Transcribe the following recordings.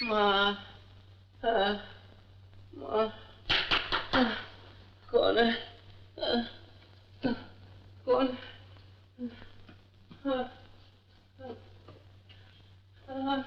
माँ, माँ, कौन है? कौन? माँ, माँ,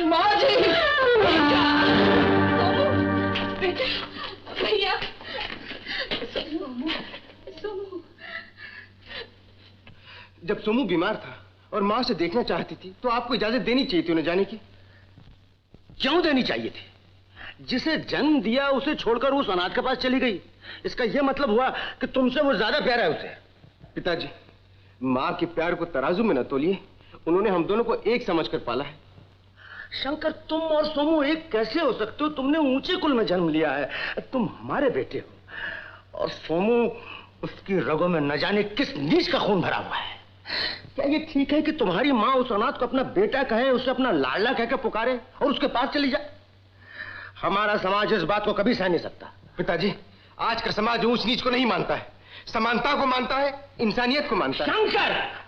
माँ जी! बेटा, भैया, सोमू। जब सोमू बीमार था और माँ से देखना चाहती थी तो आपको इजाजत देनी चाहिए थी उन्हें जाने की। क्यों देनी चाहिए थी? जिसे जन्म दिया उसे छोड़कर उस अनाथ के पास चली गई। इसका यह मतलब हुआ कि तुमसे वो ज्यादा प्यारा है उसे। पिताजी, माँ के प्यार को तराजू में न तोलिए। उन्होंने हम दोनों को एक समझकर पाला है। शंकर, तुम और सोमू एक कैसे हो सकते हो? तुमने ऊंचे कुल में जन्म लिया है, तुम हमारे बेटे हो। और सोमू, उसकी रगों में न जाने किस नीच का खून भरा हुआ है। क्या ये ठीक है कि तुम्हारी माँ उस अनाथ को अपना बेटा कहे, उसे अपना लाडला कहकर पुकारे और उसके पास चली जाए? हमारा समाज इस बात को कभी सह नहीं सकता। पिताजी, आज का समाज ऊंच नीच को नहीं मानता है, समानता को मानता है, इंसानियत को मानता है। शंकर,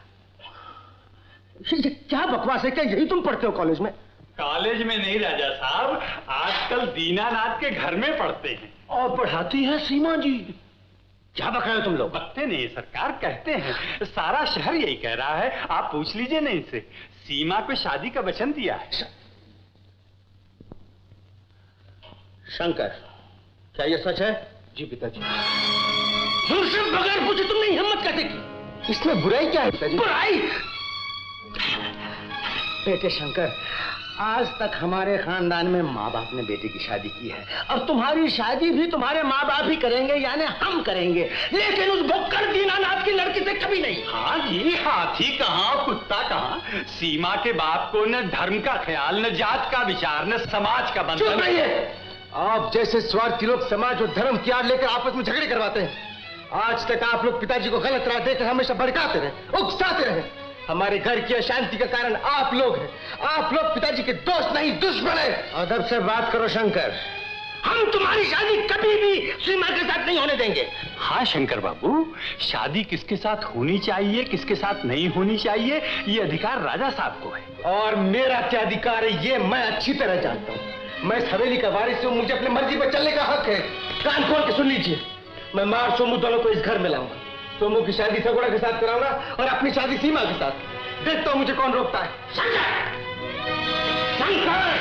ये क्या बकवास है? क्या यही तुम पढ़ते हो कॉलेज में? कॉलेज में नहीं राजा साहब, आजकल दीनानाथ के घर में पढ़ते हैं। और पढ़ाती है सीमा जी। क्या बक रहे हो तुम लोग? बकते नहीं सरकार, कहते हैं। सारा शहर यही कह रहा है, आप पूछ लीजिए ना इनसे। सीमा को शादी का वचन दिया है। शंकर, क्या यह सच है? जी पिताजी। मुझसे बगैर पूछे तुमने हिम्मत कैसे की? इसमें बुराई क्या है पिताजी? बुराई? बेटे शंकर, आज तक हमारे खानदान में माँ बाप ने बेटे की शादी की है। अब तुम्हारी शादी भी तुम्हारे माँ बाप ही करेंगे, यानी हम करेंगे, लेकिन उस भुक्कड़ दीनानाथ की लड़की से कभी नहीं। हाँ जी, हाथी कहाँ कुत्ता कहाँ। सीमा के बाप को न धर्म का ख्याल, न जात का विचार, न समाज का बंधन। चुप रहिए। आप जैसे स्वार्थी लोग समाज और धर्म की आड़ लेकर आपस में झगड़े करवाते हैं। आज तक आप लोग पिताजी को गलत राह देकर हमेशा भड़काते रहे, उकसाते रहे। हमारे घर की अशांति का कारण आप लोग हैं। आप लोग पिताजी के दोस्त नहीं, दुश्मन हैं। अदब से बात करो शंकर। हम तुम्हारी शादी कभी भी सीमा के साथ नहीं होने देंगे। हाँ शंकर बाबू, शादी किसके साथ होनी चाहिए, किसके साथ नहीं होनी चाहिए, ये अधिकार राजा साहब को है। और मेरा क्या अधिकार है ये मैं अच्छी तरह जानता हूँ। मैं इस हवेली का वारिस हूँ, मुझे अपनी मर्जी पर चलने का हक है। कान खोल के सुन लीजिए, मैं माँ और सोमू दोनों को इस घर में लाऊंगा। सोमू की शादी सगुड़ा के साथ कराऊंगा और अपनी शादी सीमा के साथ। देखता हूँ मुझे कौन रोकता है। शंकर! शंकर!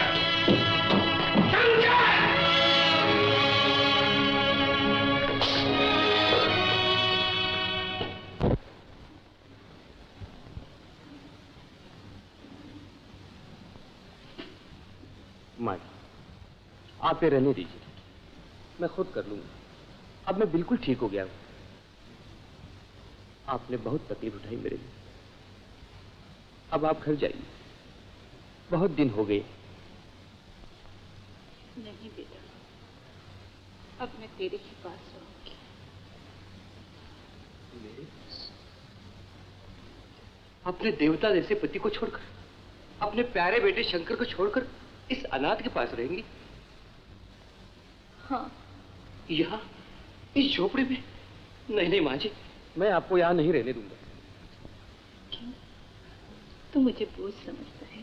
शंकर! माँ, आप ये रहने दीजिए, मैं खुद कर लूंगा। अब मैं बिल्कुल ठीक हो गया हूँ। आपने बहुत तकलीफ उठाई मेरे लिए। अब आप घर जाइए, बहुत दिन हो गए। नहीं बेटा, अब मैं तेरे ही पास रहूंगी। अपने देवता जैसे पति को छोड़कर, अपने प्यारे बेटे शंकर को छोड़कर इस अनाथ के पास रहेंगी? हाँ। यहाँ इस झोपड़ी में? नहीं नहीं माँ जी, मैं आपको यहाँ नहीं रहने दूंगा। क्यों? तू मुझे बोझ समझता है?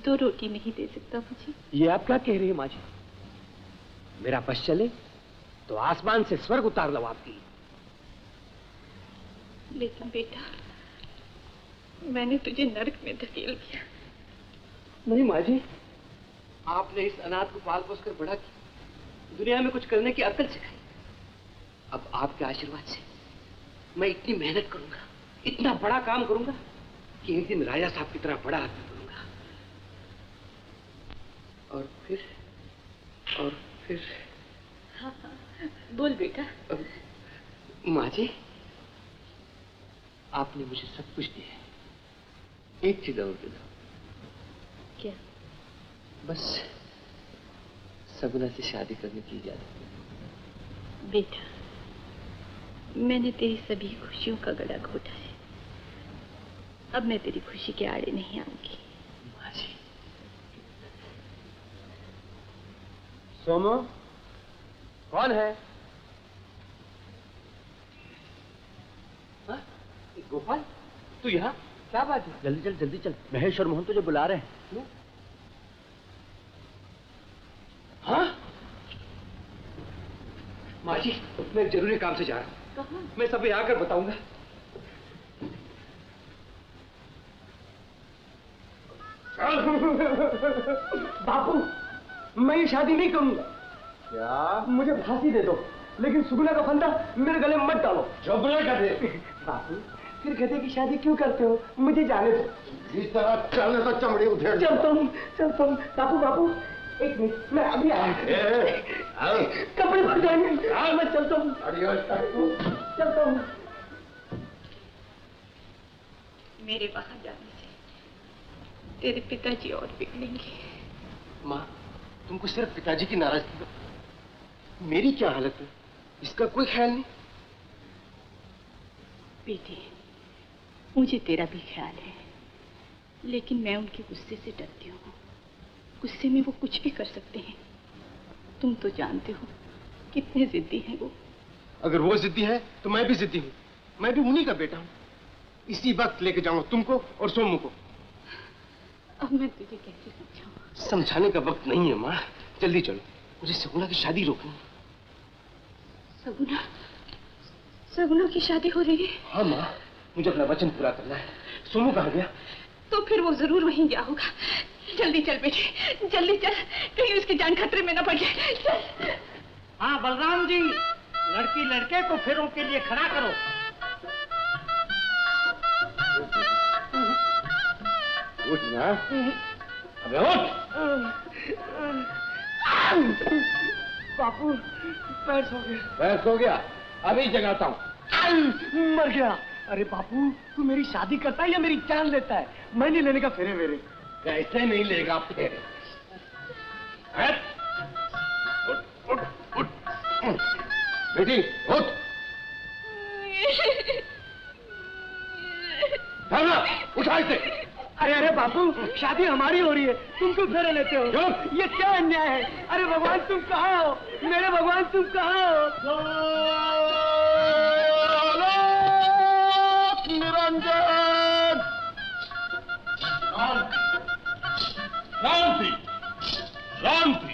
2 रोटी नहीं दे सकता मुझे? ये आप क्या कह रही है माँ जी? मेरा बस चले तो आसमान से स्वर्ग उतार लो आपकी। लेकिन बेटा, मैंने तुझे नरक में धकेल दिया। नहीं माँ जी, आपने इस अनाथ को पाल पोस कर बड़ा किया, दुनिया में कुछ करने की अकल सिखाई। अब आपके आशीर्वाद से मैं इतनी मेहनत करूंगा, इतना बड़ा काम करूंगा कि एक दिन राजा साहब की तरह बड़ा आदमी बनूंगा। और फिर हाँ, बोल बेटा। माँ जी, आपने मुझे सब कुछ दिया है, एक चीज और दे दो। क्या? बस सगुना से शादी करने की इजाजत। बेटा, मैंने तेरी सभी खुशियों का गला घोटा है। अब मैं तेरी खुशी के आड़े नहीं आऊंगी। सोमो, कौन है? हाँ? गोपाल, तू यहाँ? क्या बात है? जल्दी चल, जल्दी चल। महेश और मोहन तुझे बुला रहे हैं। हाँ? माँ जी, मैं एक जरूरी काम से जा रहा हूँ। कहाँ? मैं सब आकर बताऊंगा। बापू, मैं ये शादी नहीं करूंगा। क्या? मुझे फांसी दे दो, लेकिन सुगुना का फंदा मेरे गले में मत डालो। चुप गधे। बापू, फिर गधे की शादी क्यों करते हो? मुझे जाने दो। इस तरह चलने तो चमड़ी उधेड़। चलता हूँ। बापू बापू, एक मिनट, मैं अभी आया। कपड़े भर जाएंगे। मैं चलता हूँ। चलता हूँ। मेरे वहां जाने से तेरे पिताजी और बिगड़ेंगे। माँ, तुमको सिर्फ पिताजी की नाराजगी, मेरी क्या हालत है इसका कोई ख्याल नहीं। बेटे, मुझे तेरा भी ख्याल है, लेकिन मैं उनके गुस्से से डरती हूँ। गुस्से में वो कुछ भी कर सकते हैं। तुम तो जानते हो कितने जिद्दी हैं वो। अगर वो जिद्दी है तो मैं भी जिद्दी हूँ। मैं भी उन्हीं का बेटा हूँ। इसी वक्त लेके जाऊंगा तुमको और सोमू को। अब मैं तुझे कैसे समझाऊं? समझाने का वक्त नहीं है माँ, जल्दी चलो, मुझे सगुना की शादी रोकनी है। सगुना की शादी हो रही है? हाँ माँ, मुझे अपना वचन पूरा करना है। सोमू कहाँ गया? तो फिर वो जरूर वहीं गया होगा। जल्दी चल बेटे, जल्दी चल, कहीं उसकी जान खतरे में न पड़ जाए। चल। हाँ बलराम जी, लड़की लड़के को फेरों के लिए खड़ा करो। उठ ना, अबे उठ। बापू, पैर सो गया। पैर सो गया, अभी जगाता हूँ। मर गया। अरे बापू, तू मेरी शादी करता है या मेरी जान लेता है? मैं नहीं लेने का फेरे मेरे। कैसे नहीं लेगा फेरे? उठ, उठ, उठ। बेटी उठ। उठा इसे। अरे बापू, शादी हमारी हो रही है, तुम क्यों फेरे लेते हो? ये क्या अन्याय है? अरे भगवान तुम कहाँ हो? मेरे भगवान तुम कहाँ हो? निरंजन, शांति, शांति।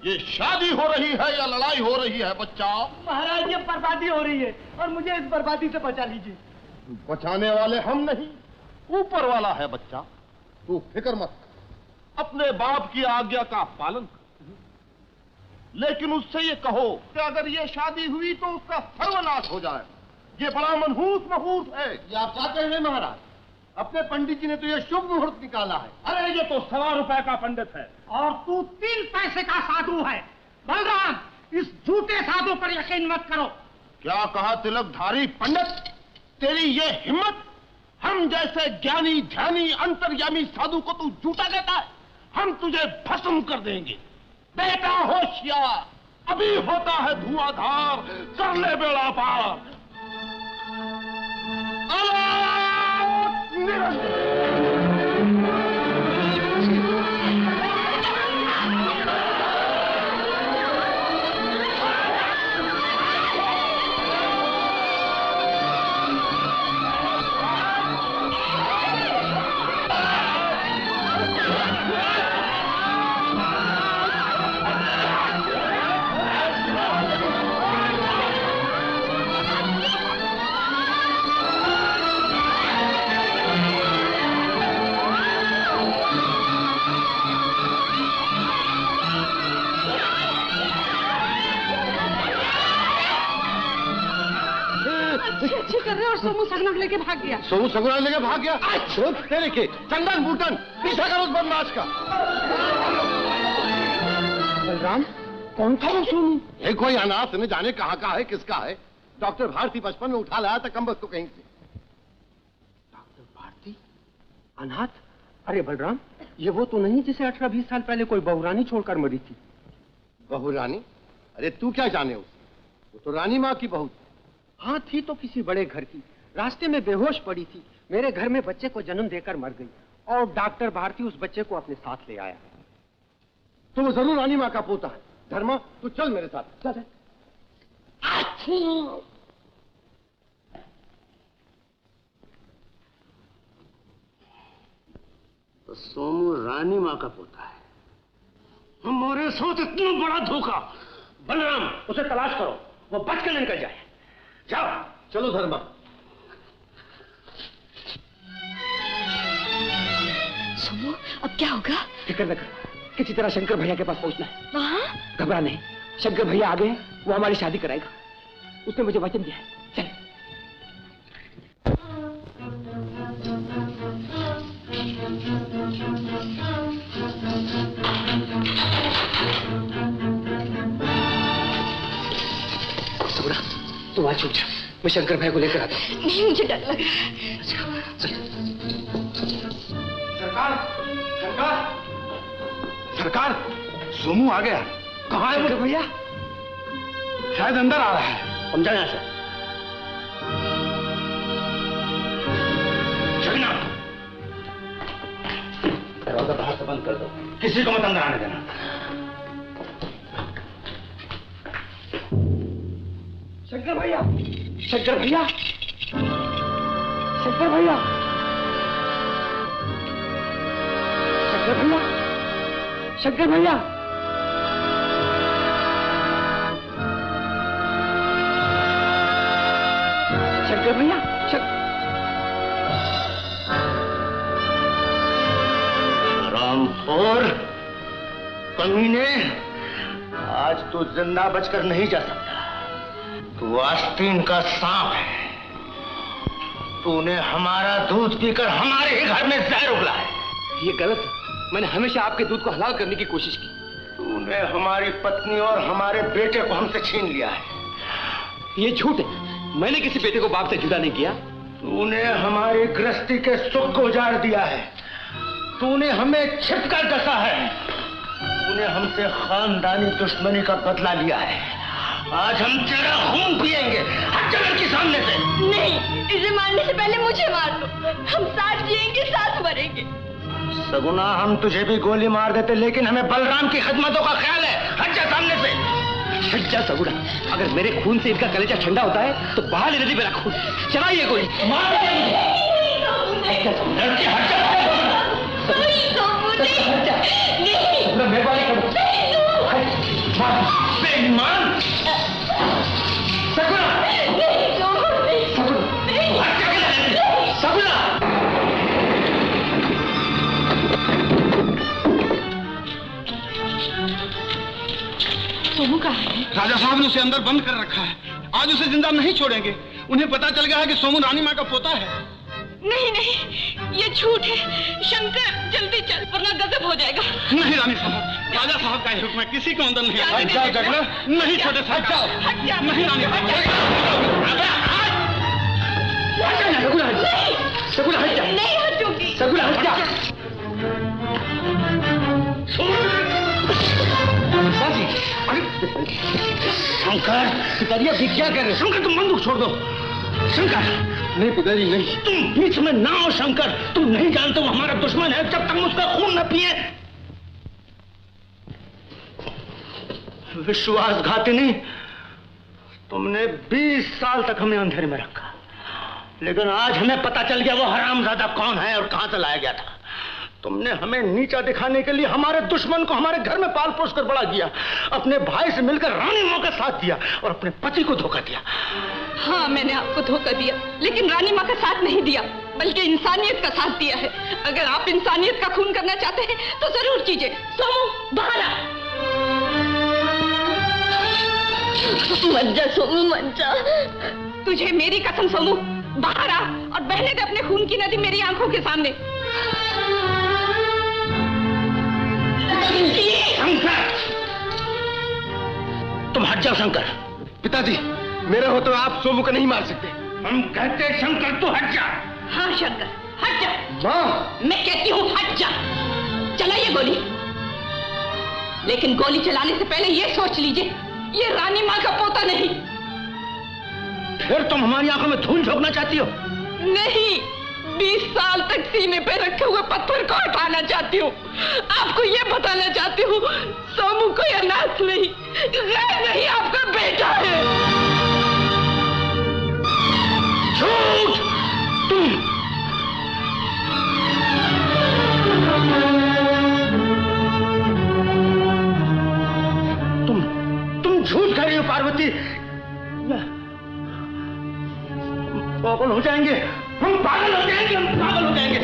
ये शादी हो रही है या लड़ाई हो रही है बच्चा? महाराज, ये बर्बादी हो रही है और मुझे इस बर्बादी से बचा लीजिए। बचाने वाले हम नहीं, ऊपर वाला है बच्चा। तू फिक्र मत कर, अपने बाप की आज्ञा का पालन कर। लेकिन उससे ये कहो कि अगर ये शादी हुई तो उसका सर्वनाश हो जाए। ये बड़ा मनहूस मुहूर्त है। ये आप क्या कह रहे हैं महाराज? अपने पंडित जी ने तो ये शुभ मुहूर्त निकाला है। अरे ये तो 1.25 रुपए का पंडित है। और तू 3 पैसे का साधु है। बलराम, इस झूठे साधु पर यकीन मत करो। क्या कहा तिलकधारी पंडित? तेरी ये हिम्मत? हम जैसे ज्ञानी ध्यानी अंतर्यामी साधु को तू झूठा कहता है? हम तुझे भस्म कर देंगे। बेटा होशियार, अभी होता है धुआंधार, कर ले बेड़ा पार। अच्छी कर रहे और सोमू सगना लेके भाग गया। सोमू सगुना लेके भाग गया? तेरे के चंदन बूटन, पीछा करो उस बदमाश का। बलराम, कौन था वो सोमू? ये कोई अनाथ न जाने कहाँ का है, किसका है। डॉक्टर भारती बचपन में उठा लाया था कमबख्त को कहीं से। डॉक्टर भारती? अनाथ? अरे बलराम, ये वो तो नहीं जिसे 18-20 साल पहले कोई बहुरानी छोड़कर मरी थी। बहू रानी? अरे तू क्या जाने उसे? वो तो रानी माँ की बहू थी। हाँ थी तो किसी बड़े घर की, रास्ते में बेहोश पड़ी थी, मेरे घर में बच्चे को जन्म देकर मर गई और डॉक्टर भारती उस बच्चे को अपने साथ ले आया। तो वो जरूर रानी माँ का पोता है। धर्मा तू चल मेरे साथ। चल। तो सोमू रानी माँ का पोता है। हमारे साथ इतना बड़ा धोखा। बलराम उसे तलाश करो, वो बच कर निकल जाए। जाओ। चलो धर्मा। सोमू अब क्या होगा? फिक्र न कर, किसी तरह शंकर भैया के पास पहुंचना है। वहाँ? घबरा नहीं, शंकर भैया आ गए हैं, वो हमारी शादी कराएगा। उसने मुझे वचन दिया है। चल। सौरा, तू वहां छूट जा, मैं शंकर भैया को लेकर आता हूँ। नहीं, मुझे डर लग रहा है। सरकार, सरकार, सरकार, सोमू आ गया। कहाँ है वो भैया? शायद अंदर आ रहा है। समझा यहां से। जगना, दरवाजा बाहर से बंद कर दो, किसी को मत अंदर आने देना। शंकर भैया, शंकर भैया, शंकर भैया, शंकर भैया, शंकर भैया, शंकर भैया, रामपुर कमीने, आज तू जिंदा बचकर नहीं जा सकता। तू आस्तीन का सांप है। तूने हमारा दूध पीकर हमारे ही घर में जहर उगला है। ये गलत है। मैंने हमेशा आपके दूध को हलाल करने की कोशिश की। तूने हमारी पत्नी और हमारे बेटे को हमसे छीन लिया है। ये झूठ है। मैंने किसी बेटे को बाप से जुदा नहीं किया। तूने हमारी गृहस्थी के सुख को उजाड़ दिया है। तूने हमें छिपकर डसा है। तूने हमसे खानदानी दुश्मनी का बदला लिया है। आज हम तेरा खून पिएंगे। हट जा लड़की सामने से। नहीं, इसे मारने से पहले मुझे मार दो। हम साथ जिएंगे, साथ मरेंगे। सगुना, हम तुझे भी गोली मार देते, लेकिन हमें बलराम की खिदमतों का ख्याल है। हट जा सामने से। हट जा सगुना, अगर मेरे खून से इनका कलेजा ठंडा होता है तो बहा ले नदी मेरा खून। चलाइए गोली। मार लड़की हट जा। मेहरबानी करो। बेईमान। सगुना, सगुना। सोमू कहाँ है? राजा साहब ने उसे अंदर बंद कर रखा है। आज उसे जिंदा नहीं छोड़ेंगे। उन्हें पता चल गया है कि सोमू रानी माँ का पोता है। नहीं नहीं, ये झूठ है। शंकर, जल्दी चल वरना गजब हो जाएगा। नहीं रानी साहब, राजा साहब का हुक्म है, किसी को अंदर नहीं। हट जाओ जगना। नहीं छोटे साहब, जाओ। हट जा। नहीं रानी साहब, सगुना हट जा। नहीं हटूंगी। सगुना हट जा। शंकर, पिताजी अभी क्या कर रहे? शंकर तुम बंदूक छोड़ दो। शंकर, नहीं पिताजी नहीं। तुम बीच में ना हो शंकर। तुम नहीं जानते वो हमारा दुश्मन है। जब तक उसका खून न पिए। विश्वासघातिनी, तुमने 20 साल तक हमें अंधेरे में रखा, लेकिन आज हमें पता चल गया वो हरामजादा कौन है और कहां से लाया गया था। तुमने हमें नीचा दिखाने के लिए हमारे दुश्मन को हमारे घर में पाल पोस कर बड़ा किया। अपने भाई से मिलकर रानी माँ का साथ दिया और अपने पति को धोखा दिया। हाँ, मैंने आपको धोखा दिया, लेकिन रानी माँ का साथ नहीं दिया, बल्कि इंसानियत का साथ दिया है। अगर आप इंसानियत का खून करना चाहते हैं तो जरूर कीजिए। सोमू, बाहर आ। मत जा सोमू, मत जा। तुझे मेरी कसम सोमू, बाहर आ और बहने दे अपने खून की नदी मेरी आंखों के सामने। तुम हट जाओ शंकर। पिताजी, मेरे हो तो आप सोमू को नहीं मार सकते। हम कहते शंकर तू हट जा। हाँ शंकर, हट जा। माँ, मैं कहती हूँ हट जा। चलाइए गोली, लेकिन गोली चलाने से पहले ये सोच लीजिए, ये रानी माँ का पोता नहीं। फिर तुम हमारी आंखों में धूल झोंकना चाहती हो? नहीं, 20 साल तक सीने पे रखे हुए पत्थर को हटाना चाहती हूँ। आपको ये बताना चाहती हूँ, सोमू कोई अनाथ नहीं, गैर नहीं, आपका बेटा है। झूठ! तुम झूठ कह रही हो पार्वती। पागल हो जाएंगे, हम पागल हो जाएंगे, हम पागल हो जाएंगे।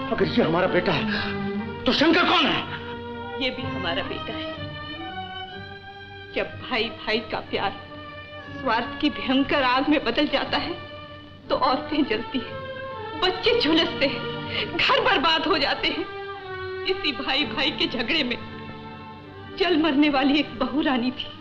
अगर ये हमारा बेटा है तो शंकर कौन है? ये भी हमारा बेटा है। जब भाई भाई का प्यार स्वार्थ की भयंकर आग में बदल जाता है तो औरतें जलती हैं, बच्चे झुलसते हैं, घर बर्बाद हो जाते हैं। इसी भाई भाई के झगड़े में जल मरने वाली एक बहू रानी थी।